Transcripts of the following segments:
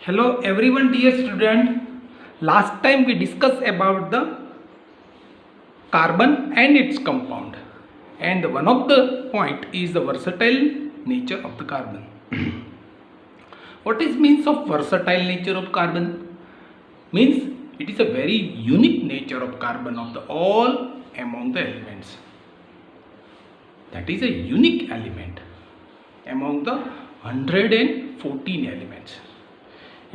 Hello everyone, dear student. Last time we discussed about the carbon and its compound, and one of the point is the versatile nature of the carbon. What is means of versatile nature of carbon? Means it is a very unique nature of carbon of the all among the elements. That is a unique element among the 114 elements.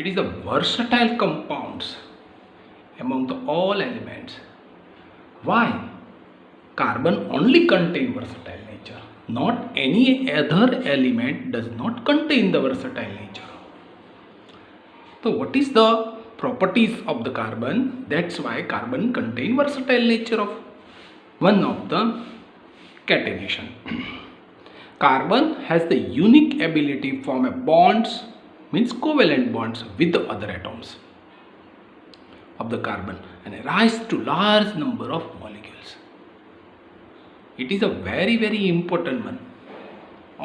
It is a versatile compounds among the all elements. Why? Carbon only contain versatile nature. Not any other element does not contain the versatile nature. So what is the properties of the carbon? That's why carbon contain versatile nature of one of the catenation. Carbon has the unique ability to form a bonds, means covalent bonds with the other atoms of the carbon and rise to large number of molecules. It is a very important one.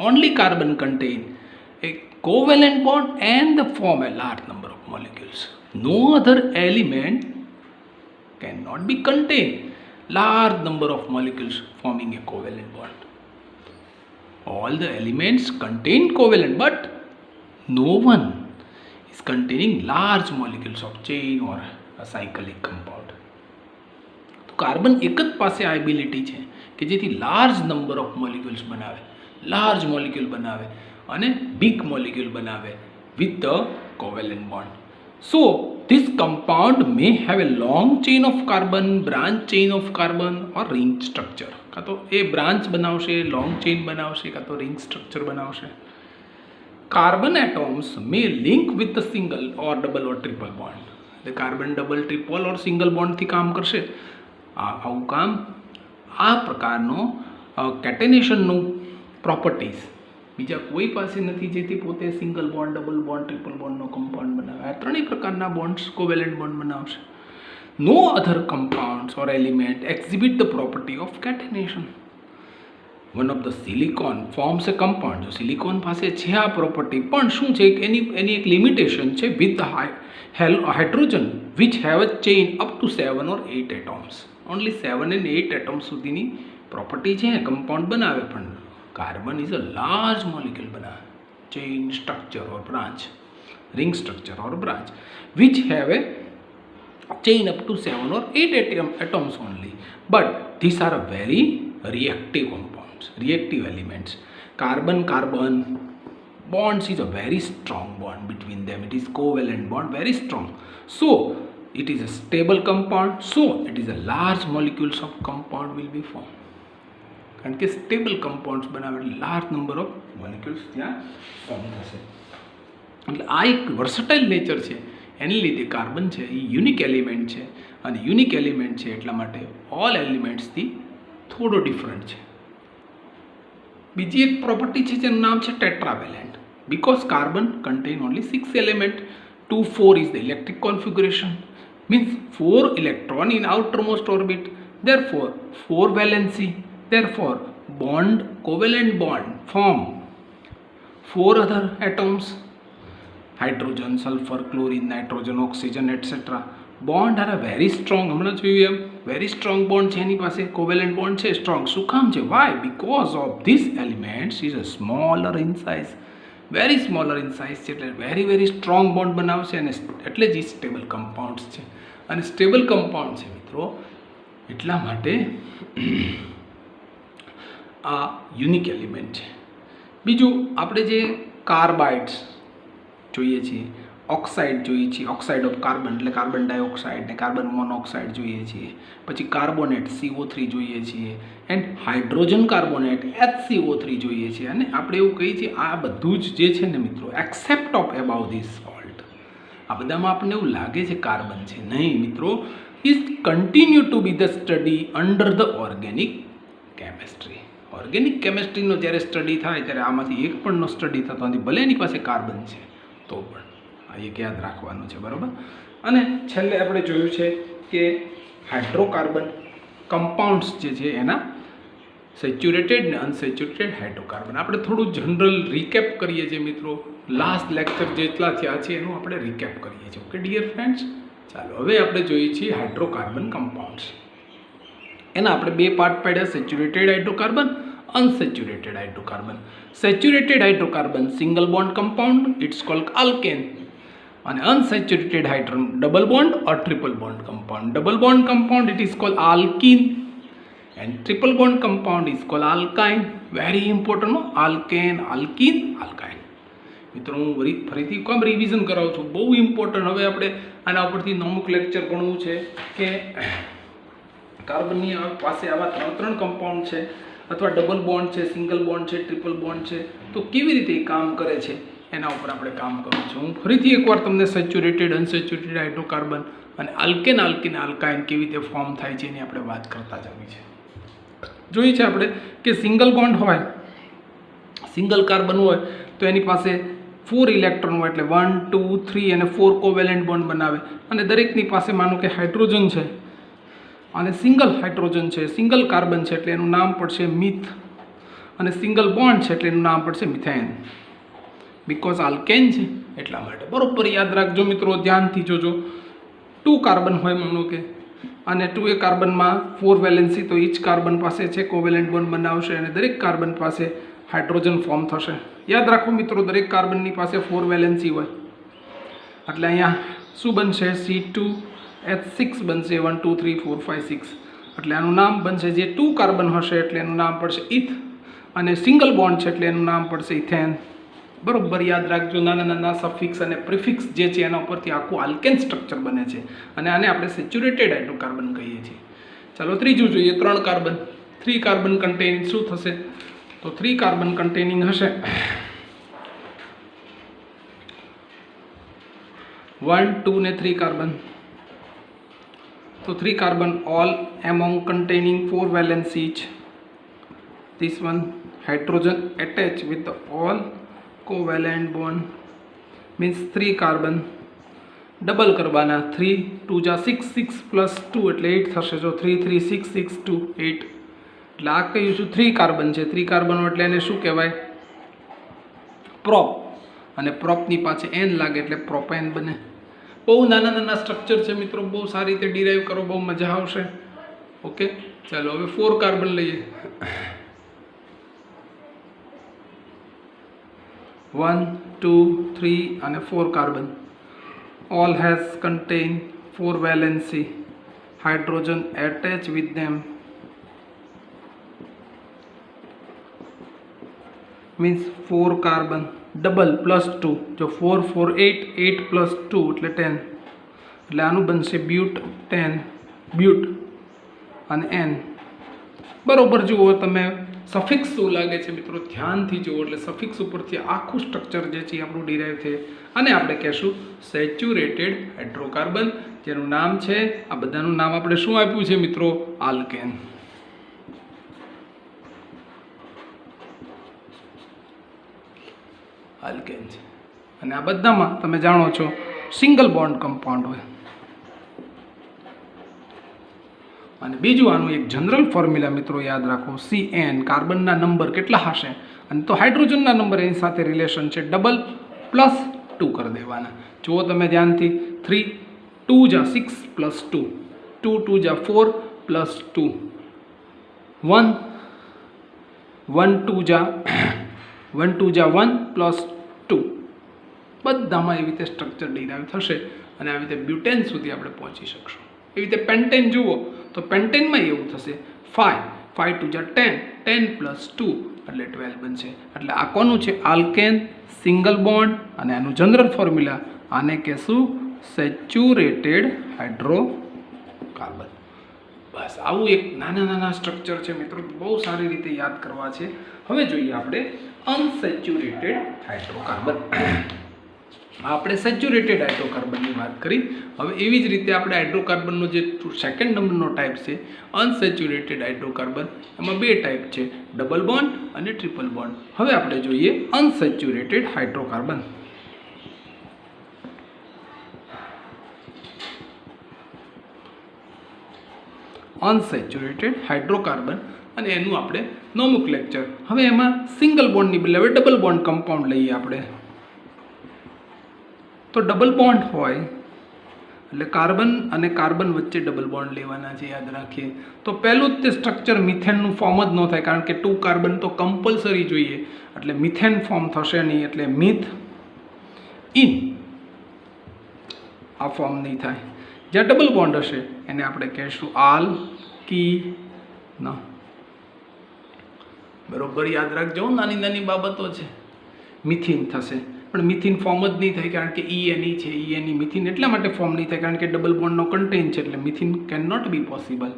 Only carbon contain a covalent bond and form a large number of molecules. No other element cannot be contain large number of molecules forming a covalent bond. All the elements contain covalent, but no one is containing large molecules of chain or a cyclic compound. તો carbon એક જ પાસે આ ability છે કે જેથી large number of molecules બનાવે, large molecule બનાવે અને બિગ મોલિક્યુલ બનાવે with the covalent bond. So this compound may have a long chain of carbon, branch chain of carbon or ring structure. કાં તો એ બ્રાન્ચ બનાવશે, લોંગ ચેઇન બનાવશે, કાં તો રિંગ સ્ટ્રક્ચર બનાવશે. Carbon atoms may link with the single or double or triple bond. The carbon double, triple or single bond થી કામ કરશે. આવું કામ આ પ્રકારનો કેટેનેશનનું પ્રોપર્ટીઝ બીજા કોઈ પાસે નથી જેથી પોતે single bond, double bond, triple બોન્ડનો કમ્પાઉન્ડ બનાવે. આ ત્રણેય પ્રકારના બોન્ડ્સ કોવેલેન્ટ બોન્ડ બનાવશે. No other compounds or element exhibit the property of catenation. One of the silicon forms a compound. જો સિલિકોન પાસે છે આ પ્રોપર્ટી, પણ શું છે એની એક લિમિટેશન છે with the hydrogen which have a chain up to 7 or 8 atoms. Only 7 and 8 atoms સુધીની પ્રોપર્ટી છે કમ્પાઉન્ડ બનાવે, પણ carbon is a large molecule બનાવે, chain structure or branch, ring structure or branch which have a chain up to 7 or 8 atoms only, but these are very reactive compounds, reactive elements. Carbon bonds is a very strong bond between them. It is covalent bond, very strong. So it is a stable compound, so it is a large molecules of compound will be formed. કારણ કે stable compounds બનાવે large number of molecules ત્યાં form થશે. એટલે આ એક વર્સટાઇલ nature છે, એને લીધે કાર્બન છે એ યુનિક એલિમેન્ટ છે, અને યુનિક એલિમેન્ટ છે એટલા માટે ઓલ એલિમેન્ટ્સથી થોડો ડિફરન્ટ છે. બીજી એક પ્રોપર્ટી છે જેનું નામ છે tetravalent. Because carbon contain only 6 element, 2 4 is the electric configuration, means 4 electron in outermost orbit, therefore 4 valency, therefore bond, covalent bond form 4 other atoms, hydrogen, sulfur, chlorine, nitrogen, oxygen, etc. Bond are a very strong, હમણાં જોયું એમ very strong bond છે એની પાસે, covalent bond છે strong. શું કામ છે? Why? Because of these elements is a smaller in size, very smaller in size છે, એટલે very strong bond બનાવશે અને એટલે જ સ્ટેબલ કમ્પાઉન્ડ્સ છે. અને સ્ટેબલ કમ્પાઉન્ડ છે મિત્રો એટલા માટે આ યુનિક એલિમેન્ટ છે. બીજું આપણે જે કાર્બાઇડ્સ જોઈએ છીએ, ઓક્સાઇડ જોઈએ છીએ, ઓક્સાઇડ ઓફ કાર્બન એટલે કાર્બન ડાયોક્સાઇડ ને કાર્બન મોનોક્સાઇડ જોઈએ છીએ, પછી કાર્બોનેટ CO3 જોઈએ છીએ, એન્ડ હાઇડ્રોજન કાર્બોનેટ HCO3 જોઈએ છીએ. અને આપણે એવું કહીએ છીએ આ બધું જ જે છે ને મિત્રો accept of about this salt, આ બધામાં આપણને એવું લાગે છે કાર્બન છે. નહીં મિત્રો, is continue to be the study under the organic chemistry. Organic કેમેસ્ટ્રીનો જ્યારે સ્ટડી થાય ત્યારે આમાંથી એક પણનો સ્ટડી થતો નથી, ભલે એની પાસે કાર્બન છે તો પણ. આ એક યાદ રાખવાનું છે, બરાબર. અને છેલ્લે આપણે જોયું છે કે હાઇડ્રોકાર્બન કમ્પાઉન્ડ્સ જે છે એના સેચ્યુરેટેડ ને અનસેચ્યુરેટેડ હાઇડ્રોકાર્બન. આપણે થોડું જનરલ રિકેપ કરીએ છીએ મિત્રો, લાસ્ટ લેક્ચર જેટલા થયા છે એનું આપણે રિકેપ કરીએ છીએ. ઓકે ડિયર ફ્રેન્ડ્સ, ચાલો હવે આપણે જોઈએ છીએ હાઇડ્રોકાર્બન કમ્પાઉન્ડ્સ. એના આપણે બે પાર્ટ પાડ્યા, saturated hydrocarbon, unsaturated hydrocarbon. Saturated hydrocarbon single bond compound, it's called alkane. અને unsaturated hydrogen double bond or triple bond compound. Double bond compound it is called alkene and triple bond compound is called alkyne. Very important, no? Alkane, alkene, alkyne. મિત્રો હું ફરીથી કેમ revision કરાવું છું, બહુ important. હવે આપણે આના ઉપરથી અમુક લેક્ચર ભણવું છે કે કાર્બનની પાસે આવા ત્રણ કમ્પાઉન્ડ છે, અથવા ડબલ બોન્ડ છે, સિંગલ બોન્ડ છે, ટ્રિપલ બોન્ડ છે, તો કેવી રીતે એ કામ કરે છે એના ઉપર આપણે કામ કરવું છે. હું ફરીથી એકવાર તમને સેચ્યુરેટેડ, અનસેચ્યુરેટેડ હાઇડ્રોકાર્બન અને આલ્કેન, આલ્કીન, આલ્કાઇન કેવી રીતે ફોર્મ થાય છે એની આપણે વાત કરતા જવી છે. જોઈએ છે આપણે કે સિંગલ બોન્ડ હોય, સિંગલ કાર્બન હોય તો એની પાસે 4 ઇલેક્ટ્રોન હોય, એટલે 1 2 3 અને 4 કોવેલેન્ટ બોન્ડ બનાવે. અને દરેકની પાસે માનો કે હાઇડ્રોજન છે અને સિંગલ હાઇડ્રોજન છે, સિંગલ કાર્બન છે એટલે એનું નામ પડશે મિથ, અને સિંગલ બોન્ડ છે એટલે એનું નામ પડશે મિથેન, બિકોઝ આલ્કેન છે એટલા માટે. બરોબર યાદ રાખજો મિત્રો, ધ્યાનથી જોજો. 2 કાર્બન હોય માનો કે, અને 2 કાર્બનમાં 4 વેલેન્સી, તો ઈચ કાર્બન પાસે છે કોવેલેન્ટ બોન્ડ બનાવશે અને દરેક કાર્બન પાસે હાઇડ્રોજન ફોર્મ થશે. યાદ રાખો મિત્રો, દરેક કાર્બનની પાસે 4 વેલેન્સી હોય એટલે અહીંયા શું બનશે? C2H6 બનશે. 1 2 3 4 5 6 એટલે આનું નામ બનશે, જે 2 કાર્બન હશે એટલે એનું નામ પડશે ઇથ, અને સિંગલ બોન્ડ છે એટલે એનું નામ પડશે ઇથેન. બરોબર યાદ રાખજો, નાના નાના સફિક્સ અને પ્રિફિક્સ જે છે એના ઉપરથી આખું આલ્કેન સ્ટ્રક્ચર બને છે, અને આને આપણે સેચ્યુરેટેડ હાઇડ્રોકાર્બન કહીએ છીએ. ચાલો ત્રીજું જોઈએ, 3 કાર્બન. 3 કાર્બન કન્ટેનિંગ શું થશે? તો 3 કાર્બન કન્ટેનિંગ હશે 1 2 ને 3 કાર્બન. તો 3 carbon all among containing 4 valence each. This one hydrogen attached with the all covalent bond, means 3 carbon double કરવાના. 3 2 જા 6 6 પ્લસ 2 એટલે 8 થશે. જો 3 3 6 6 2 8 એટલે આ કયું શું? 3 કાર્બન છે. 3 કાર્બન એટલે એને શું કહેવાય? પ્રોપ. અને પ્રોપની પાછે એન લાગે એટલે પ્રોપેન બને. બહુ નાના નાના સ્ટ્રક્ચર છે મિત્રો, બહુ સારી રીતે ડિરાઈવ કરો, બહુ મજા આવશે. ઓકે ચાલો હવે 4 કાર્બન લઈએ. 1 2 3 અને 4 carbon all has contain 4 valency, hydrogen attached with them, means 4 carbon double plus 2. જો 4 4 8 8 પ્લસ 2 એટલે 10, એટલે આનું બનશે બ્યુટ 10 બ્યુટ અને એન. બરોબર જુઓ તમે, સફિક્સ શું લાગે છે મિત્રો, ધ્યાનથી જુઓ. એટલે સફિક્સ ઉપરથી આખું સ્ટ્રક્ચર જે છે આપણું ડિરાઈવ થાય, અને આપણે કહેશું સેચ્યુરેટેડ હાઇડ્રોકાર્બન, જેનું નામ છે, આ બધાનું નામ આપણે શું આપ્યું છે મિત્રો? આલ્કેન. આલ્કેન છે. અને આ બધામાં તમે જાણો છો સિંગલ બોન્ડ કમ્પાઉન્ડ હોય. અને બીજું આનું એક જનરલ ફોર્મ્યુલા મિત્રો યાદ રાખો, CN કાર્બનના નંબર કેટલા હશે, અને તો હાઇડ્રોજનના નંબર એની સાથે રિલેશન છે, ડબલ પ્લસ 2 કરી દેવાના. જુઓ તમે ધ્યાનથી, 3 2 જા 6 પ્લસ 2 2 2 જા 4 પ્લસ 2 1 1 2 જા 1 પ્લસ 2. બધામાં એવી રીતે સ્ટ્રક્ચર ડિરાઈવ થશે, અને આવી રીતે બ્યુટેન સુધી આપણે પહોંચી શકશું. એવી રીતે પેન્ટેન જુઓ તો પેન્ટેનમાં એવું થશે 5 5 2 જા 10 10 પ્લસ 2 એટલે 12 બનશે. એટલે આ કોનું છે? આલ્કેન, સિંગલ બોન્ડ, અને આનું જનરલ ફોર્મ્યુલા આને કહેશું સેચ્યુરેટેડ હાઇડ્રોકાર્બન. બસ આવું એક નાના નાના સ્ટ્રક્ચર છે મિત્રો, બહુ સારી રીતે યાદ કરવા છે. હવે જોઈએ આપણે અનસેચ્યુરેટેડ હાઇડ્રોકાર્બન. આપણે સેચ્યુરેટેડ હાઇડ્રોકાર્બનની વાત કરી. હવે એવી જ રીતે આપણે હાઇડ્રોકાર્બનનો જે સેકન્ડ નંબરનો ટાઈપ છે અનસેચ્યુરેટેડ હાઇડ્રોકાર્બન, એમાં 2 ટાઈપ છે, ડબલ બોન્ડ અને ટ્રિપલ બોન્ડ. હવે આપણે જોઈએ અનસેચ્યુરેટેડ હાઇડ્રોકાર્બન. અનસેચ્યુરેટેડ હાઇડ્રોકાર્બન અને એનું આપણે નવમું લેક્ચર. હવે એમાં સિંગલ બોન્ડની બદલે હવે ડબલ બોન્ડ કમ્પાઉન્ડ લઈએ આપણે. તો ડબલ બોન્ડ હોય એટલે કાર્બન અને કાર્બન વચ્ચે ડબલ બોન્ડ લેવાના છે, યાદ રાખીએ. તો પહેલું જ તે સ્ટ્રક્ચર મિથેનનું ફોર્મ જ ન થાય, કારણ કે 2 કાર્બન તો કમ્પલસરી જોઈએ, એટલે મિથેન ફોર્મ થશે નહીં, એટલે મિથ ઇન આ ફોર્મ નહીં થાય. જ્યાં ડબલ બોન્ડ હશે એને આપણે કહીશું આલ્કીન. બરોબર યાદ રાખજો, નાની નાની બાબતો છે. મિથિન થશે, પણ મિથિન ફોર્મ જ નહીં થાય, કારણ કે ENE છે. ENE મિથિન એટલા માટે ફોર્મ નહીં થાય કારણ કે ડબલ બોન્ડનો કન્ટેન છે, એટલે methene can not be possible.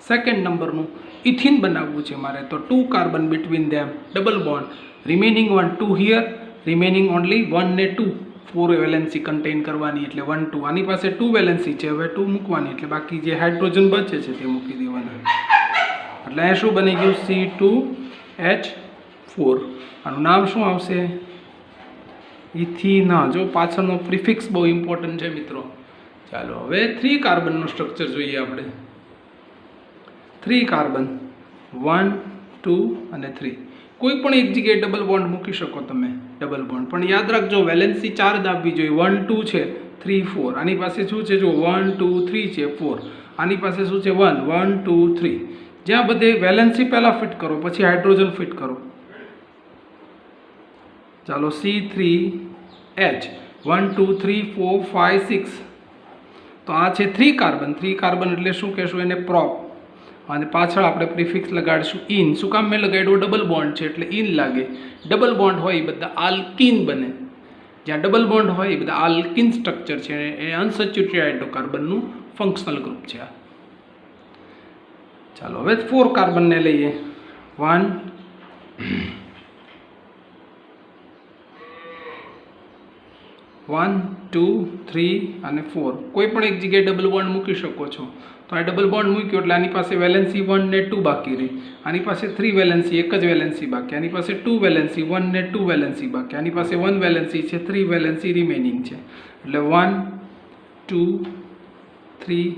Second નંબરનું ઇથિન બનાવવું છે મારે, તો 2 carbon between them double bond, remaining 1 2 here, remaining only 1 ને 2, 4 વેલેન્સી કન્ટેન કરવાની, એટલે 1 2. આની પાસે 2 વેલેન્સી છે, હવે 2 મૂકવાની, એટલે બાકી જે હાઇડ્રોજન બચે છે તે મૂકી દેવાના. એટલે અહીંયા શું બની ગયું? C2H4. આનું નામ શું આવશે? ઇથિન. જો પાછળનો પ્રિફિક્સ બહુ ઇમ્પોર્ટન્ટ છે મિત્રો. ચાલો હવે 3 કાર્બનનું સ્ટ્રક્ચર જોઈએ આપણે. 3 કાર્બન 1 2 અને 3. કોઈ પણ એક જગ્યાએ ડબલ બોન્ડ મૂકી શકો તમે, ડબલ બોન્ડ, પણ યાદ રાખજો વેલેન્સી 4 જ આપવી જોઈએ. 1 2 છે, 3 4. આની પાસે શું છે? જો 1 2 3 છે, 4. આની પાસે શું છે? 1 1 2 3. જ્યાં બધે વેલેન્સી પહેલાં ફિટ કરો, પછી હાઇડ્રોજન ફિટ કરો. ચાલો C3H 1 2 3 4 5 6. તો આ છે 3 કાર્બન. 3 કાર્બન એટલે શું કહેશું એને? પ્રોપ. અને પાછળ આપણે પ્રિફિક્સ લગાડીશું ઇન. શું કામ મેં લગાડ્યું? ડબલ બોન્ડ છે એટલે ઇન લાગે. ડબલ બોન્ડ હોય એ બધા આલ્કીન બને. જ્યાં ડબલ બોન્ડ હોય એ બધા આલ્કીન સ્ટ્રક્ચર છે, એ અનસેચ્યુરેટેડ હાઇડ્રોકાર્બનનું ફંક્શનલ ગ્રુપ છે આ. ચાલો હવે 4 કાર્બનને લઈએ. 1 1 2 3 અને 4. કોઈ પણ એક જગ્યાએ ડબલ બોન્ડ મૂકી શકો છો. તો આ ડબલ બોન્ડ મૂક્યો એટલે આની પાસે વેલેન્સી 1 ને 2 બાકી રહી. આની પાસે 3 વેલેન્સી, એક જ વેલેન્સી બાકી. આની પાસે 2 વેલેન્સી, 1 ને 2 વેલેન્સી બાકી. આની પાસે 1 વેલેન્સી છે, 3 વેલેન્સી રિમેનિંગ છે. એટલે 1 2 3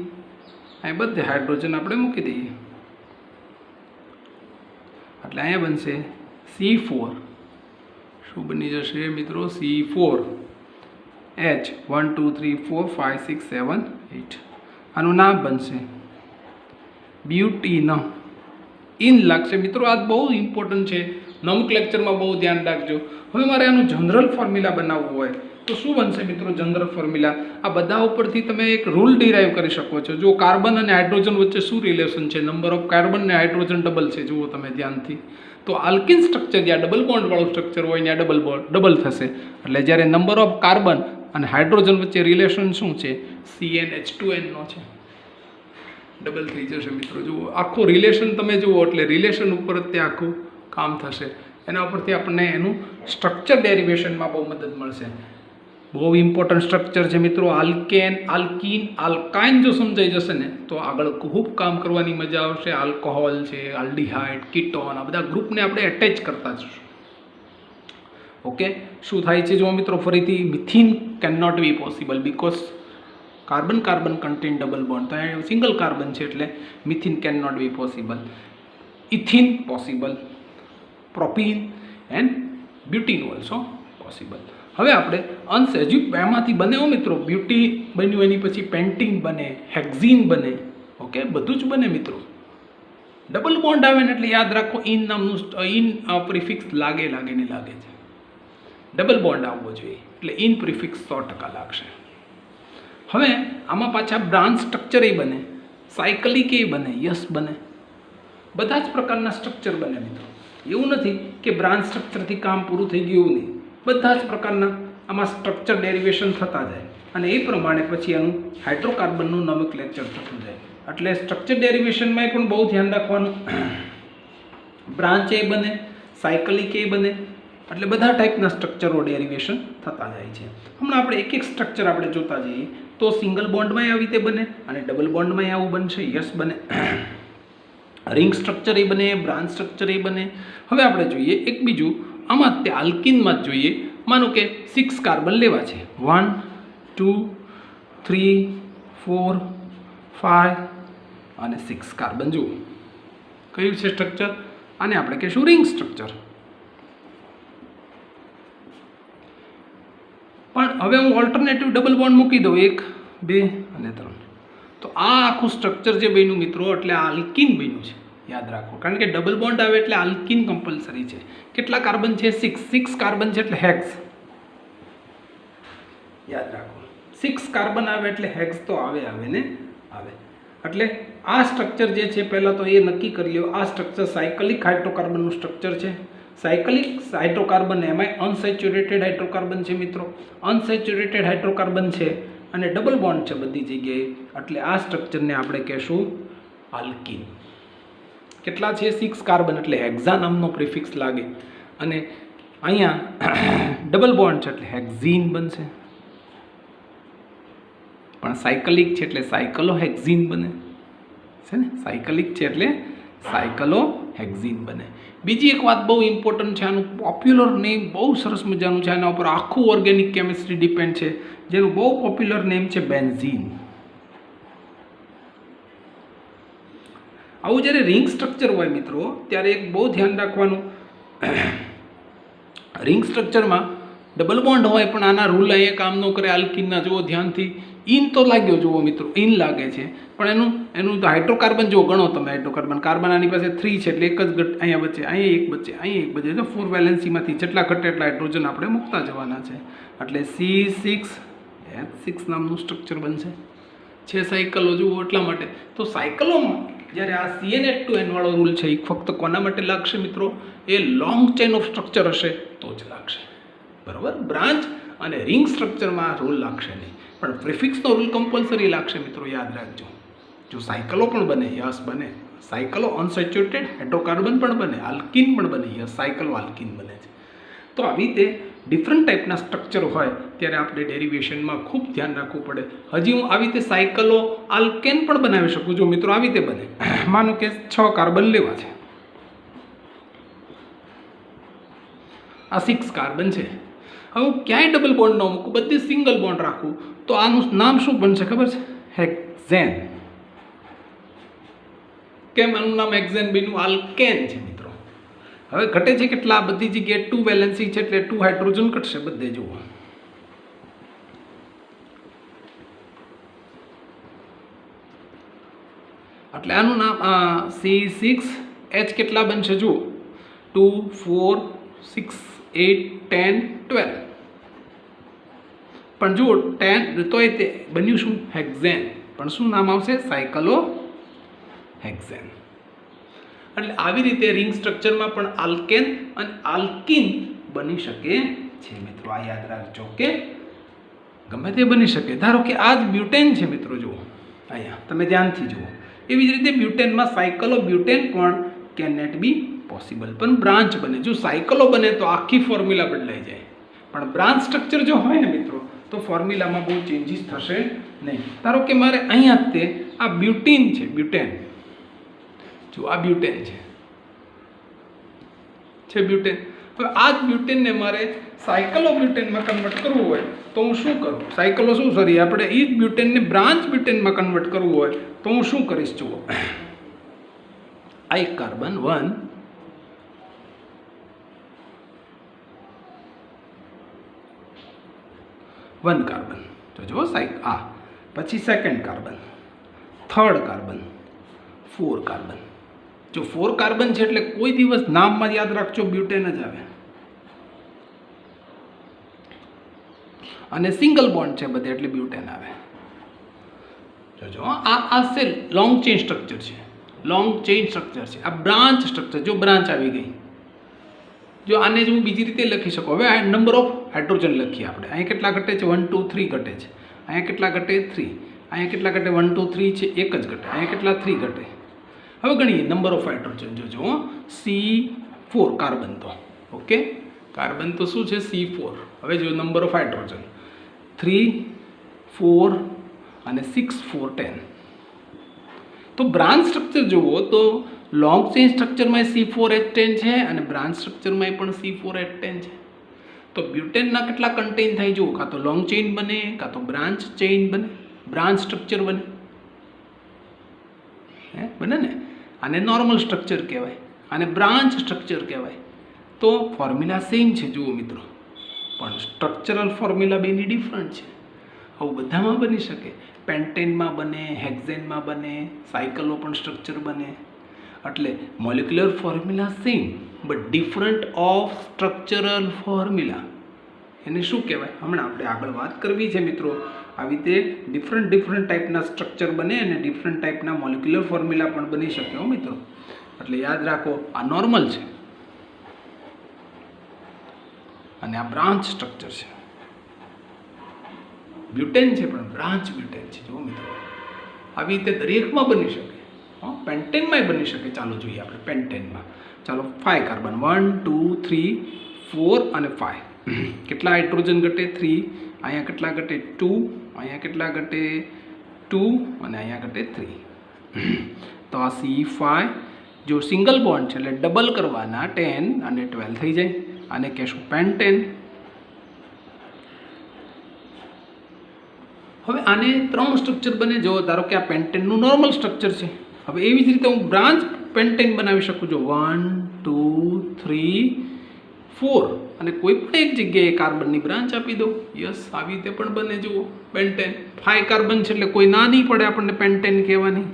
અહીં બધે હાઇડ્રોજન આપણે મૂકી દઈએ. એટલે અહીંયા બનશે C4. શું બની જશે મિત્રો? C4H 1 2 3 4 5 6 7 8. આનું નામ બનશે બ્યુટીન. ઇન લાગશે મિત્રો. આ બહુ ઇમ્પોર્ટન્ટ છે, નમુક લેક્ચરમાં બહુ ધ્યાન રાખજો. હવે મારે આનું જનરલ ફોર્મ્યુલા બનાવવું હોય તો શું બનશે મિત્રો? જનરલ ફોર્મ્યુલા આ બધા ઉપરથી તમે એક રૂલ ડિરાઈવ કરી શકો છો. જો કાર્બન અને હાઇડ્રોજન વચ્ચે શું રિલેશન છે? નંબર ઓફ કાર્બન અને હાઇડ્રોજન ડબલ છે, જુઓ તમે ધ્યાનથી. તો આલ્કિન સ્ટ્રક્ચર જ્યાં ડબલ બોન્ડવાળું સ્ટ્રક્ચર હોય ત્યાં ડબલ થશે. એટલે જ્યારે નંબર ઓફ કાર્બન અને હાઇડ્રોજન વચ્ચે રિલેશન શું છે? CnH2n નો છે, ડબલ થઈ જશે મિત્રો. જુઓ આખું રિલેશન તમે જુઓ, એટલે રિલેશન ઉપર જ તે આખું કામ થશે. એના ઉપરથી આપણને એનું સ્ટ્રક્ચર ડેરિવેશનમાં બહુ મદદ મળશે. બહુ ઇમ્પોર્ટન્ટ સ્ટ્રક્ચર છે મિત્રો. આલ્કેન, આલ્કીન, આલ્કાઇન જો સમજાઈ જશે ને તો આગળ ખૂબ કામ કરવાની મજા આવશે. આલ્કોહોલ છે, આલ્ડીહાઇડ, કીટોન, આ બધા ગ્રુપને આપણે એટેચ કરતા જશું. ઓકે, શું થાય છે જો મિત્રો ફરીથી? Methene can not be possible because carbon carbon contain double bond. તો અહીં સિંગલ કાર્બન છે એટલે methene can not be possible. Ethene possible, propene and butene also possible. હવે આપણે એમાંથી બને મિત્રો. બ્યુટી બન્યું, એની પછી પેન્ટીન બને, હેક્ઝીન બને. ઓકે, બધું જ બને મિત્રો. ડબલ બોન્ડ આવે ને એટલે યાદ રાખો ઇન નામનું ઇન પ્રિફિક્સ લાગે ને લાગે છે. ડબલ બોન્ડ આવવો જોઈએ એટલે ઇન પ્રિફિક્સ 100% લાગશે. હવે આમાં પાછા બ્રાન્ચ સ્ટ્રક્ચર એ બને, સાયકલિક એ બને, યસ બને, બધા જ પ્રકારના સ્ટ્રક્ચર બને મિત્રો. એવું નથી કે બ્રાન્ચ સ્ટ્રક્ચરથી કામ પૂરું થઈ ગયું, એવું નહીં. બધા જ પ્રકારના આમાં સ્ટ્રક્ચર ડેરિવેશન થતા જાય અને એ પ્રમાણે પછી એનું હાઇડ્રોકાર્બનનું નોમેનક્લેચર થતું જાય. એટલે સ્ટ્રક્ચર ડેરિવેશનમાં પણ બહુ ધ્યાન રાખવાનું. બ્રાન્ચ એ બને, સાયકલિક એ બને, એટલે બધા ટાઈપના સ્ટ્રક્ચરો ડેરિવેશન થતા જાય છે. હમણાં આપણે એક સ્ટ્રક્ચર આપણે જોતા જઈએ તો સિંગલ બોન્ડમાં આવી રીતે બને અને ડબલ બોન્ડમાં આવું બનશે, યસ બને. રિંગ સ્ટ્રક્ચર એ બને, બ્રાન્ચ સ્ટ્રક્ચર એ બને. હવે આપણે જોઈએ એક બીજું, આમાં તે આલ્કિનમાં જ જોઈએ. માનો કે 6 કાર્બન લેવા છે. 1 2 3 4 5 અને 6 કાર્બન જુઓ. કયું છે સ્ટ્રક્ચર? આને આપણે કહીશું રિંગ સ્ટ્રક્ચર. પણ હવે હું ઓલ્ટરનેટિવ ડબલ બોન્ડ મૂકી દઉં, 1 2 અને 3, તો આ આખું સ્ટ્રક્ચર જે બન્યું મિત્રો, એટલે આ આલ્કીન બન્યું છે. યાદ રાખો, કારણ કે ડબલ બોન્ડ આવે એટલે આલ્કીન કમ્પલસરી છે. કેટલા કાર્બન છે? 6 કાર્બન છે એટલે હેક્સ. યાદ રાખો, 6 કાર્બન આવે એટલે હેક્સ તો આવે ને આવે. એટલે આ સ્ટ્રક્ચર જે છે પહેલાં તો એ નક્કી કરી લ્યો, આ સ્ટ્રક્ચર સાયકલિક હાઇડ્રોકાર્બનનું સ્ટ્રક્ચર છે. સાયકલિક હાઇડ્રોકાર્બન એમાંય અનસેચ્યુરેટેડ હાઇડ્રોકાર્બન છે મિત્રો, અનસેચ્યુરેટેડ હાઇડ્રોકાર્બન છે અને ડબલ બોન્ડ છે બધી જગ્યાએ, એટલે આ સ્ટ્રક્ચરને આપણે કહેશું આલ્કીન. કેટલા છે? 6 કાર્બન એટલે હેક્ઝા નામનો પ્રિફિક્સ લાગે, અને અહીંયા ડબલ બોન્ડ છે એટલે હેક્ઝીન બનશે. પણ સાયકલિક છે એટલે સાયકલોહેક્ઝીન બને છે ને, સાયકલિક છે એટલે સાયકલોહેક્ઝીન બને. બીજી એક વાત બહુ ઇમ્પોર્ટન્ટ છે, આનું પોપ્યુલર નેમ બહુ સરસ મજાનું છે, આના ઉપર આખું ઓર્ગેનિક કેમિસ્ટ્રી ડિપેન્ડ છે, જેનું બહુ પોપ્યુલર નેમ છે બેન્ઝીન. આવું જ્યારે રિંગ સ્ટ્રક્ચર હોય મિત્રો, ત્યારે એક બહુ ધ્યાન રાખવાનું, રિંગ સ્ટ્રક્ચરમાં ડબલ બોન્ડ હોય પણ આના રૂલ અહીંયા કામ ન કરે. આલ્કીનના જુઓ ધ્યાનથી, ઇન તો લાગ્યો જુઓ મિત્રો, ઇન લાગે છે, પણ એનું તો હાઇડ્રોકાર્બન જુઓ, ગણો તમે હાઇડ્રોકાર્બન. કાર્બન આની પાસે 3 છે એટલે એક જ ઘટ અહીંયા બચે, અહીંયા એક બચે, અહીંયા એક બચે, તો 4 વેલેન્સીમાંથી જેટલા ઘટે એટલા હાઇડ્રોજન આપણે મૂકતા જવાના છે. એટલે C6H6 નામનું સ્ટ્રક્ચર બનશે. છે સાયકલો જુઓ એટલા માટે. તો સાયકલોમાં જ્યારે આ CnH2n વાળો રૂલ છે એ ફક્ત કોના માટે લાગશે મિત્રો? એ લોંગ ચેન ઓફ સ્ટ્રક્ચર હશે તો જ લાગશે, બરાબર. બ્રાન્ચ અને રિંગ સ્ટ્રક્ચરમાં રૂલ લાગશે નહીં, પણ પ્રિફિક્સનો રૂલ કમ્પલસરી લાગશે મિત્રો, યાદ રાખજો. જો સાયકલો પણ બને, યસ બને, સાયકલો અનસેચ્યુરેટેડ હાઇડ્રોકાર્બન પણ બને, આલ્કીન પણ બને, યસ સાયકલો આલ્કીન બને છે. તો આવી રીતે ડિફરન્ટ ટાઈપના સ્ટ્રક્ચર હોય ત્યારે આપણે ડેરિવેશનમાં ખૂબ ધ્યાન રાખવું પડે. હજી હું આવી રીતે સાયકલો આલ્કેન પણ બનાવી શકું. જો મિત્રો આવી રીતે બને, માનો કે 6 કાર્બન લેવા છે, આ 6 કાર્બન છે. હવે હું ક્યાંય ડબલ બોન્ડ ન મૂકું, બધી સિંગલ બોન્ડ રાખું, તો આનું નામ શું બનશે ખબર છે? હેક્ઝેન. કેમ આનું નામ હેક્ઝેન બન્યું? આલ્કેન છે મિત્રો. હવે ઘટે છે કેટલા? બધી જગ્યાએ 2 વેલેન્સી છે એટલે 2 હાઇડ્રોજન ઘટશે બધે. જુઓ, એટલે આનું નામ C6H કેટલા બનશે? જુઓ, 2 4 6 8 10 12, પણ જુઓ 10 તોય તે બન્યું શું? હેક્ઝેન. પણ શું નામ આવશે? સાયકલો હેક્ઝેન. એટલે આવી રીતે રિંગ સ્ટ્રક્ચરમાં પણ આલ્કેન અને આલ્કીન બની શકે છે મિત્રો. આ યાદ રાખજો કે ગમે તે બની શકે. ધારો કે આ જ બ્યુટેન છે મિત્રો, જુઓ અહીંયા તમે ધ્યાનથી જુઓ. એવી જ રીતે બ્યુટેનમાં સાયકલો બ્યુટેન પણ કેન નોટ બી પોસિબલ, પણ બ્રાન્ચ બને. જો સાયકલો બને તો આખી ફોર્મ્યુલા બદલાઈ જાય, પણ બ્રાન્ચ સ્ટ્રક્ચર જો હોય ને મિત્રો તો ફોર્મ્યુલામાં બહુ ચેન્જીસ થશે નહીં. ધારો કે મારે અહીંયા જ તે આ બ્યુટીન છે, બ્યુટેન, જો આ બ્યુટેન છે બ્યુટેન. હવે આ જ બ્યુટેનને મારે સાયકલો બ્યુટેનમાં કન્વર્ટ કરવું હોય તો હું શું કરું? સાયકલો શું સોરી આપણે એ જ બ્યુટેનને બ્રાન્ચ બ્યુટેનમાં કન્વર્ટ કરવું હોય તો હું શું કરીશ? જુઓ, આ એક કાર્બન 1 કાર્બન, તો જુઓ આ પછી second carbon, third carbon, 4 carbon. જો 4 કાર્બન છે એટલે કોઈ દિવસ નામમાં યાદ રાખજો બ્યુટેન જ આવે, અને સિંગલ બોન્ડ છે બધે એટલે બ્યુટેન આવે. જોજો આ છે લોંગ ચેઇન સ્ટ્રક્ચર છે, લોંગ ચેઇન સ્ટ્રક્ચર છે. આ બ્રાન્ચ સ્ટ્રક્ચર, જો બ્રાન્ચ આવી ગઈ, જો આને જ હું બીજી રીતે લખી શકું. હવે આ નંબર ઓફ હાઇડ્રોજન લખીએ આપણે. અહીંયા કેટલા ઘટે છે? 1 2 3 ઘટે છે. અહીંયા કેટલા ઘટે? 3. અહીંયા કેટલા ઘટે? 1 2 3 છે, એક જ ઘટે. અહીંયા કેટલા? 3 ઘટે. હવે ગણીએ નંબર ઓફ હાઇડ્રોજન. જોજો C4 કાર્બન, તો ઓકે કાર્બન તો શું છે? C4. હવે જો નંબર ઓફ હાઇડ્રોજન 3 4 અને 6 4 10. તો બ્રાન્ચ સ્ટ્રક્ચર જુઓ તો લોંગ ચેઇન સ્ટ્રક્ચરમાં C4H10 છે અને બ્રાન્ચ સ્ટ્રક્ચરમાં પણ C4H10 છે. તો બ્યુટેનના કેટલા કન્ટેન થાય જુઓ, કાં તો લોંગ ચેઇન બને, કાં તો બ્રાન્ચ ચેઇન બને, બ્રાન્ચ સ્ટ્રક્ચર બને, બને ને. આને નોર્મલ સ્ટ્રક્ચર કહેવાય, આને બ્રાન્ચ સ્ટ્રક્ચર કહેવાય. તો ફોર્મ્યુલા સેમ છે જુઓ મિત્રો, પણ સ્ટ્રક્ચરલ ફોર્મ્યુલા બેની ડિફરન્ટ છે. આવું બધામાં બની શકે, પેન્ટેનમાં બને, હેક્ઝેનમાં બને, સાયકલનો પણ સ્ટ્રક્ચર બને. એટલે molecular formula same but different of structural formula. એને શું કહેવાય હમણાં આપણે આગળ વાત કરવી છે મિત્રો. આવી રીતે ડિફરન્ટ ટાઈપના સ્ટ્રક્ચર બને અને ડિફરન્ટ ટાઈપના મોલિક્યુલર ફોર્મ્યુલા પણ બની શકે હો મિત્રો. એટલે યાદ રાખો, આ નોર્મલ છે અને આ બ્રાન્ચ સ્ટ્રક્ચર છે. બ્યુટેન છે પણ બ્રાન્ચ બ્યુટેન છે જુઓ મિત્રો. આવી રીતે દરેકમાં બની શકે, પેન્ટેનમાંય બની શકે. ચાલો જોઈએ આપણે પેન્ટેનમાં. ચાલો 5 કાર્બન 1 2 3 4 અને 5. કેટલા હાઇડ્રોજન ઘટે? 3. અહીંયા કેટલા ઘટે? 2. અહીંયા કેટલા ઘટે? 2 અને અહીંયા ઘટે 3. તો આ C5 જો સિંગલ બોન્ડ છે એટલે ડબલ કરવાના 10 અને 12 થઈ જાય. આને કહેશું પેન્ટેન. હવે આને 3 સ્ટ્રક્ચર બને. જો ધારો કે આ પેન્ટેનનું નોર્મલ સ્ટ્રક્ચર છે. હવે એવી જ રીતે હું બ્રાન્ચ પેન્ટેન બનાવી શકું છું. 1 2 3 4 અને કોઈ પણ એક જગ્યાએ કાર્બનની બ્રાન્ચ આપી દો. યસ, આવી રીતે પણ બને. જુઓ પેન્ટેન 5 કાર્બન છે એટલે કોઈ ના નહીં પડે આપણને પેન્ટેન કહેવાની.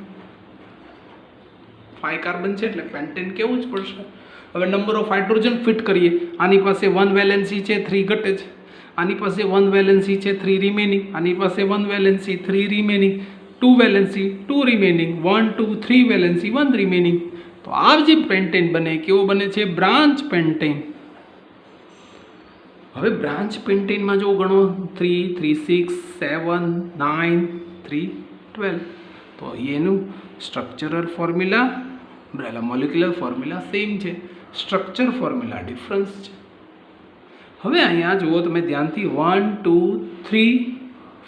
5 કાર્બન છે એટલે પેન્ટેન કહેવું જ પડશે. હવે નંબર ઓફ હાઇડ્રોજન ફિટ કરીએ. આની પાસે 1 વેલેન્સી છે, 3 ઘટે છે. આની પાસે 1 વેલેન્સી છે, 3 રિમેનિંગ. આની પાસે 1 valency, 3 remaining. 2 valency, 2 remaining. 1 2 3 valency, 1 remaining. તો આ જે પેન્ટેન બને કેવો બને છે? Branch pentane. હવે બ્રાન્ચ પેન્ટેનમાં જો ગણો 3 3 6 7 9 3 12. તો એનું structural formula molecular formula same છે, સ્ટ્રક્ચર ફોર્મ્યુલા ડિફરન્સ છે. હવે અહીંયા જુઓ તમે ધ્યાનથી 1 2 3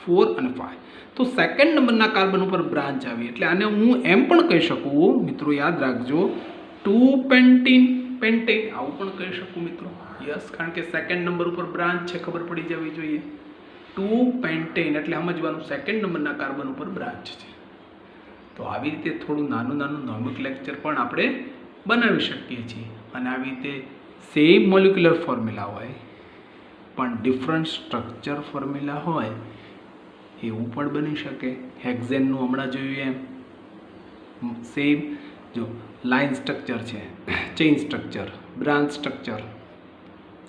4 અને 5. તો સેકન્ડ નંબરના કાર્બન ઉપર બ્રાન્ચ આવી એટલે આને હું એમ પણ કહી શકું મિત્રો, યાદ રાખજો, 2 પેન્ટીન પેન્ટેન આવું પણ કહી શકું મિત્રો. યસ, કારણ કે સેકન્ડ નંબર ઉપર બ્રાન્ચ છે, ખબર પડી જવી જોઈએ. 2 પેન્ટેન એટલે સમજવાનું સેકન્ડ નંબરના કાર્બન ઉપર બ્રાન્ચ છે. તો આવી રીતે થોડું નાનું નોમેનક્લેચર પણ આપણે બનાવી શકીએ છીએ. અને આવી રીતે સેમ મોલિક્યુલર ફોર્મ્યુલા હોય પણ ડિફરન્ટ સ્ટ્રક્ચર ફોર્મ્યુલા હોય એવું પણ બની શકે. હેક્ઝેનનું હમણાં જોયું એમ સેમ જો લાઇન સ્ટ્રક્ચર છે, ચેઇન સ્ટ્રક્ચર, બ્રાન્ચ સ્ટ્રક્ચર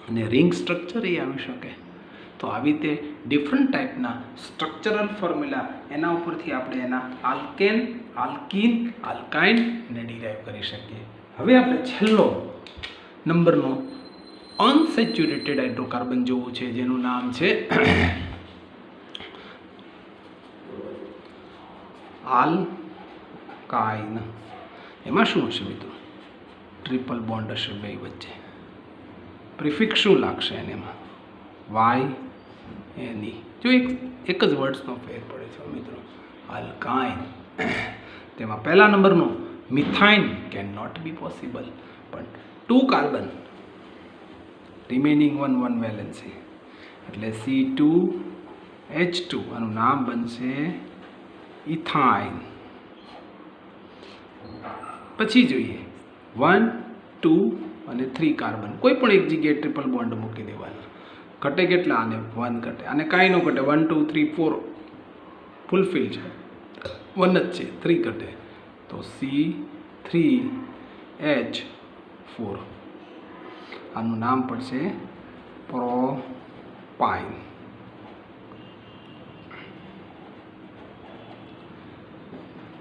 અને રિંગ સ્ટ્રક્ચર એ આવી શકે. તો આવી રીતે ડિફરન્ટ ટાઈપના સ્ટ્રક્ચરલ ફોર્મ્યુલા એના ઉપરથી આપણે એના આલ્કેન, આલ્કીન, આલ્કાઇન ને ડિરાઈવ કરી શકીએ. હવે આપણે છેલ્લો નંબરનો અનસેચ્યુરેટેડ હાઇડ્રોકાર્બન જોવું છે જેનું નામ છે આલ્કાઇન. એમાં શું હશે મિત્રો? ટ્રિપલ બોન્ડ હશે બે વચ્ચે. પ્રિફિક્સ શું લાગશે એને? એમાં વાય એની જો એક જ વર્ડ્સનો ફેર પડે છે મિત્રો. આલ્કાઇન. તેમાં પહેલા નંબરનો મિથાઇન કેન નોટ બી પોસિબલ, પણ 2 કાર્બન રિમેનિંગ 1 વેલેન્સી એટલે C2H2 આનું નામ બનશે ઇથાઇન. પછી જોઈએ 1 2 અને 3 કાર્બન કોઈ પણ એક જગ્યાએ ટ્રિપલ બોન્ડ મૂકી દેવાના. ઘટે કેટલા? આને 1 ઘટે, આને કાંઈ ન ઘટે. 1 2 3 4 ફૂલફિલ છે, 1 જ છે, 3 ઘટે. તો C3H4 આનું નામ પડશે પ્રોપાઇન.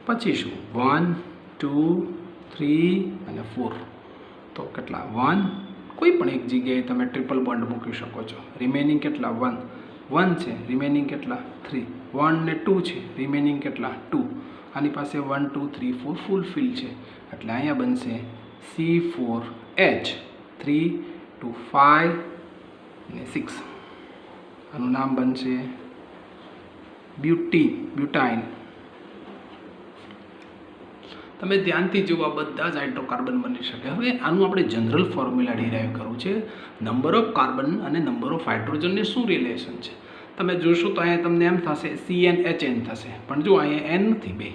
પછી શું? 1 2 3 અને 4 તો કેટલા? 1 કોઈ પણ એક જગ્યાએ તમે ટ્રિપલ બોન્ડ મૂકી શકો છો. રિમેનિંગ કેટલા? 1 છે, રિમેનિંગ કેટલા? 3. 1 ને 2 છે, રિમેનિંગ કેટલા? 2. આની પાસે 1 2 3 4 ફૂલફિલ છે એટલે અહીંયા બનશે C4H 3 2 5 અને 6. આનું નામ બનશે બ્યુટાઇન. તમે ધ્યાનથી જુઓ, બધા જ હાઇડ્રોકાર્બન બની શકે. હવે આનું આપણે જનરલ ફોર્મ્યુલા ડિરાઈવ કરવું છે. નંબર ઓફ કાર્બન અને નંબર ઓફ હાઇડ્રોજનને શું રિલેશન છે તમે જોશો તો અહીંયા તમને એમ થશે CnHn થશે, પણ જો અહીંયા n નથી બે,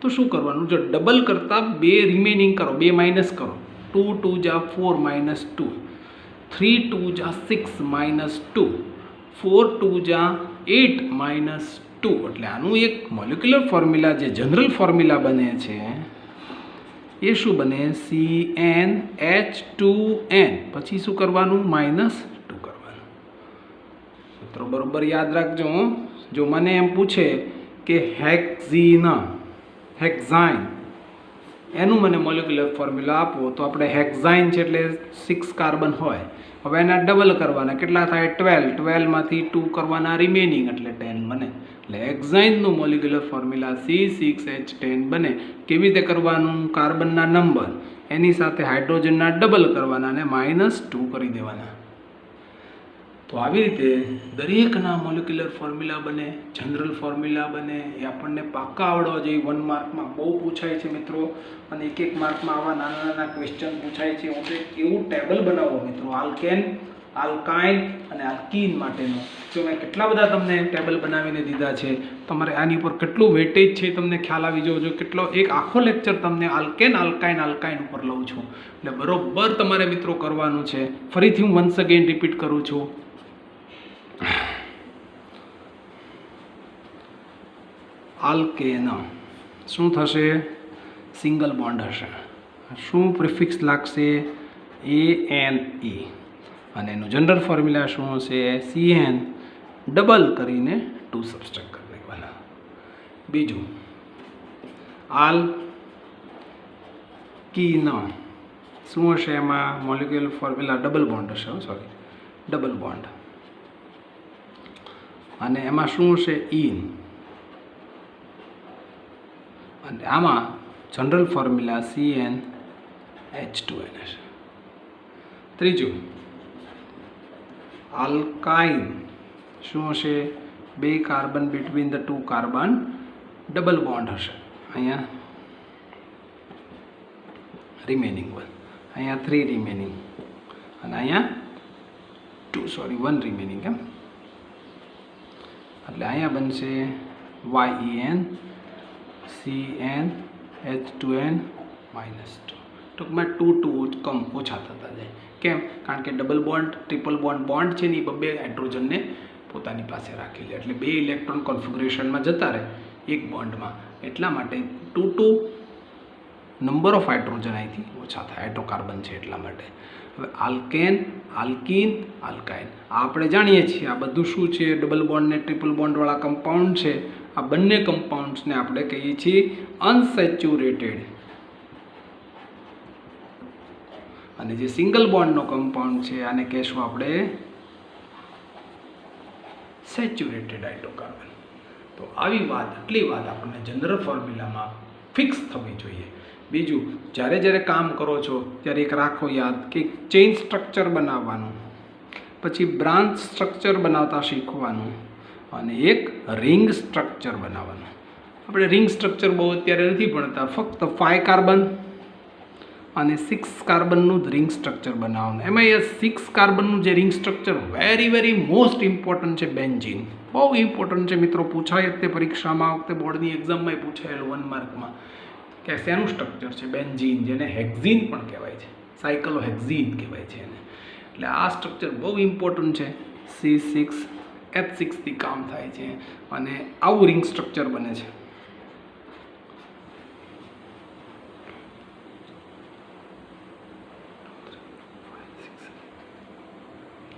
તો શું કરવાનું? જો ડબલ કરતાં 2 રિમેનિંગ કરો, 2 માઇનસ કરો. 2 2 જા 4 માઇનસ 2, 3 2 જા 6 માઇનસ 2, 4 2 જા 8 માઇનસ 2. એટલે આનું એક મોલિક્યુલર ફોર્મ્યુલા, જે જનરલ ફોર્મ્યુલા બને છે, એ શું બને? CnH2n. પછી શું કરવાનું? -2 કરવાનું. મિત્રો બરોબર યાદ રાખજો. જો મને એમ પૂછે કે હેક્ઝાઇન એનું મને મોલિક્યુલર ફોર્મ્યુલા આપો, તો આપણે હેક્ઝાઇન છે એટલે 6 કાર્બન હોય. હવે એના ડબલ કરવાના, કેટલા થાય? 12. 12માંથી 2 કરવાના રિમેનિંગ, એટલે 10 બને. એટલે હેક્ઝાઇનનું મોલિક્યુલર ફોર્મ્યુલા C6H10 બને. કેવી રીતે કરવાનું? કાર્બનના નંબર એની સાથે હાઇડ્રોજનના ડબલ કરવાના અને -2 કરી દેવાના. તો આવી રીતે દરેકના મોલિક્યુલર ફોર્મ્યુલા બને, જનરલ ફોર્મ્યુલા બને. એ આપણને પાક્કા આવડવા જોઈએ. 1 માર્કમાં બહુ પૂછાય છે મિત્રો, અને 1 માર્કમાં આવા નાના નાના ક્વેશ્ચન પૂછાય છે. હું તો એવું ટેબલ બનાવો મિત્રો, આલ્કેન, આલ્કાઇન અને આલ્કીન માટેનું. જો મેં કેટલા બધા તમને ટેબલ બનાવીને દીધા છે, તમારે આની ઉપર કેટલું વેટેજ છે તમને ખ્યાલ આવી જવો જોઈએ. કેટલો એક આખો લેક્ચર તમને આલ્કેન, આલ્કાઇન ઉપર લઉં છું. એટલે બરોબર તમારે મિત્રો કરવાનું છે. ફરીથી હું વન્સ અગેન રિપીટ કરું છું. આલ્કેન શું થશે? સિંગલ બોન્ડ હશે. શું પ્રિફિક્સ લાગશે? ANE. અને એનું જનરલ ફોર્મ્યુલા શું હશે? CN ડબલ કરીને 2 સબસ્ટ્રેક્ટ કરી દેવાના. બીજું આલ્કીન શું હશે? એમાં મોલિક્યુલર ફોર્મ્યુલા ડબલ બોન્ડ હશે. Double bond. અને એમાં શું હશે? ઇન. અને આમાં જનરલ ફોર્મ્યુલા CnH2n હશે. ત્રીજું આલ્કાઇન શું હશે? 2 carbon between the 2 carbon double bond હશે. અહીંયા રિમેનિંગ 1, અહીંયા 3 રિમેનિંગ, અને અહીંયા 1 રિમેનિંગ. એમ એટલે અહીંયા બનશે YEN CnH2n -2. ટૂંકમાં 2 ઓછા થતા જાય. કેમ? કારણ કે ડબલ બોન્ડ, ટ્રિપલ બોન્ડ છે ને, એ 2 હાઇડ્રોજનને પોતાની પાસે રાખી લે. એટલે 2 ઇલેક્ટ્રોન કોન્ફિગરેશનમાં જતા રહે એક બોન્ડમાં. એટલા માટે 2 નંબર ઓફ હાઇડ્રોજન અહીંથી ઓછા થાય. હાઇડ્રોકાર્બન છે એટલા માટે. હવે આલ્કેન, આલ્કીન, આલ્કાઇન આપણે જાણીએ છીએ. આ બધું શું છે? ડબલ બોન્ડ ને ટ્રિપલ બોન્ડવાળા કમ્પાઉન્ડ છે. આ બંને કમ્પાઉન્ડ્સને આપણે કહીએ છીએ અનસેચ્યુરેટેડ. અને જે સિંગલ બોન્ડનો કમ્પાઉન્ડ છે, આને કહેશું આપણે સેચ્યુરેટેડ હાઇડ્રોકાર્બન. તો આવી વાત, આટલી વાત આપણને જનરલ ફોર્મ્યુલામાં ફિક્સ થવી જોઈએ. બીજું, જ્યારે કામ કરો છો ત્યારે એક રાખો યાદ કે ચેઇન સ્ટ્રક્ચર બનાવવાનું, પછી બ્રાન્ચ સ્ટ્રક્ચર બનાવતા શીખવાનું, અને એક રિંગ સ્ટ્રક્ચર બનાવવાનું. આપણે રિંગ સ્ટ્રક્ચર બહુ અત્યારે નથી ભણતા, ફક્ત 5 કાર્બન અને 6 કાર્બનનું જ રિંગ સ્ટ્રક્ચર બનાવવાનું. એમાં એ 6 કાર્બનનું જે ring structure very most important છે, બેન્ઝીન. બહુ ઇમ્પોર્ટન્ટ છે મિત્રો, પૂછાય જ તે પરીક્ષામાં, વખતે બોર્ડની એક્ઝામમાં પૂછાયેલું 1 માર્કમાં કે શેનું સ્ટ્રક્ચર છે? બેન્ઝીન, જેને હેક્ઝીન પણ કહેવાય છે, સાયક્લોહેક્ઝીન કહેવાય છે એને. એટલે આ સ્ટ્રક્ચર બહુ ઇમ્પોર્ટન્ટ છે. C6H6 થી કામ થાય છે, અને આવું રિંગ સ્ટ્રક્ચર બને છે.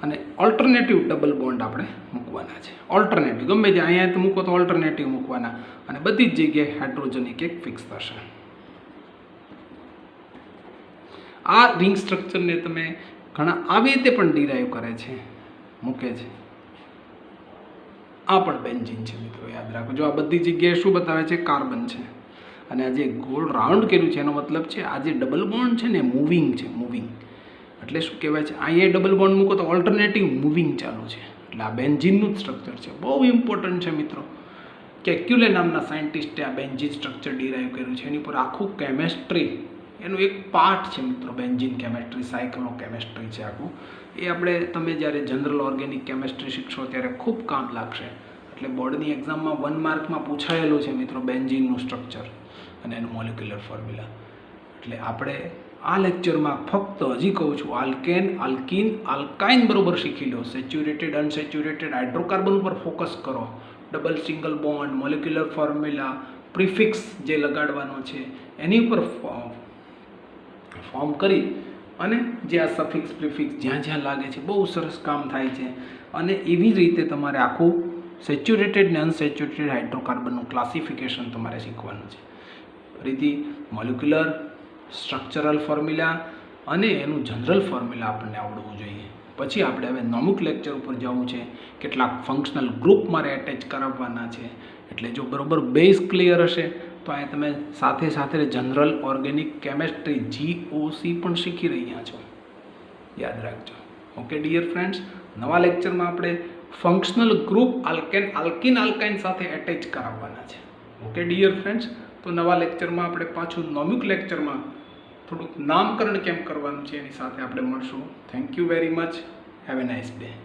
અને ઓલ્ટરનેટિવ ડબલ બોન્ડ આપણે મૂકવાના છે. ઓલ્ટરનેટિવ ગમે તે અહીંયા તો મૂકો તો ઓલ્ટરનેટિવ મૂકવાના, અને બધી જ જગ્યાએ હાઇડ્રોજન એક ફિક્સ થશે. આ રિંગ સ્ટ્રક્ચરને તમે ઘણા આવી રીતે પણ ડિરાઈવ કરે છે, મૂકે છે. આ પણ બેન્ઝીન છે મિત્રો, યાદ રાખો. જો આ બધી જગ્યાએ શું બતાવે છે? કાર્બન છે. અને આ જે ગોળ રાઉન્ડ કર્યું છે એનો મતલબ છે આ જે ડબલ બોન્ડ છે ને, મૂવિંગ છે. મૂવિંગ એટલે શું કહેવાય છે? અહીંયા ડબલ બોન્ડ મૂકો તો ઓલ્ટરનેટિવ મૂવિંગ ચાલુ છે. એટલે આ બેન્ઝીનનું જ સ્ટ્રક્ચર છે. બહુ ઇમ્પોર્ટન્ટ છે મિત્રો. કેક્યુલે નામના સાયન્ટિસ્ટે આ બેન્ઝીન સ્ટ્રક્ચર ડિરાઈવ કર્યું છે. એની પર આખું કેમેસ્ટ્રી, એનું એક પાર્ટ છે મિત્રો, બેન્ઝીન કેમેસ્ટ્રી, સાયક્લો કેમેસ્ટ્રી છે આખું. એ આપણે તમે જ્યારે જનરલ ઓર્ગેનિક કેમેસ્ટ્રી શીખશો ત્યારે ખૂબ કામ લાગશે. એટલે બોર્ડની એક્ઝામમાં 1 માર્કમાં પૂછાયેલું છે મિત્રો બેન્ઝીનનું સ્ટ્રક્ચર. અને એનું મોલિક્યુલર ફોર્મ્યુલા. એટલે આપણે આ લેક્ચરમાં ફક્ત હજી કહું છું આલ્કેન, આલ્કીન, આલ્કાઇન બરોબર શીખી લો. સેચ્યુરેટેડ, અનસેચ્યુરેટેડ હાઇડ્રોકાર્બન ઉપર ફોકસ કરો. Double single bond, molecular formula, prefix જે લગાડવાનો છે એની ઉપર ફોર્મ કરી અને જે આ સફિક્સ પ્રિફિક્સ જ્યાં જ્યાં લાગે છે બહુ સરસ કામ થાય છે. અને એવી જ રીતે તમારે આખું સેચ્યુરેટેડ ને અનસેચ્યુરેટેડ હાઇડ્રોકાર્બનનું ક્લાસિફિકેશન તમારે શીખવાનું છે. રીતિ મોલિક્યુલર, સ્ટ્રક્ચરલ ફોર્મ્યુલા અને એનું જનરલ ફોર્મ્યુલા આપણને આવડવું જોઈએ. પછી આપણે હવે નોમેનક્લેચર ઉપર જવું છે. કેટલાક ફંક્શનલ ગ્રુપ મારે એટેચ કરાવવાના છે. એટલે જો બરોબર બેઝ ક્લિયર હશે તો અહીં તમે સાથે સાથે જનરલ ઓર્ગેનિક કેમેસ્ટ્રી GOC પણ શીખી રહ્યા છો. યાદ રાખજો. ઓકે ડિયર ફ્રેન્ડ્સ, નવા લેક્ચરમાં આપણે functional group alkane, alkene, alkyne સાથે એટેચ કરાવવાના છે. ઓકે ડિયર ફ્રેન્ડ્સ, તો નવા લેક્ચરમાં આપણે પાછું નોમેનક્લેચરમાં થોડુંક નામકરણ કેમ કરવાનું છે એની સાથે આપણે મળશું. Thank you very much. Have a nice day.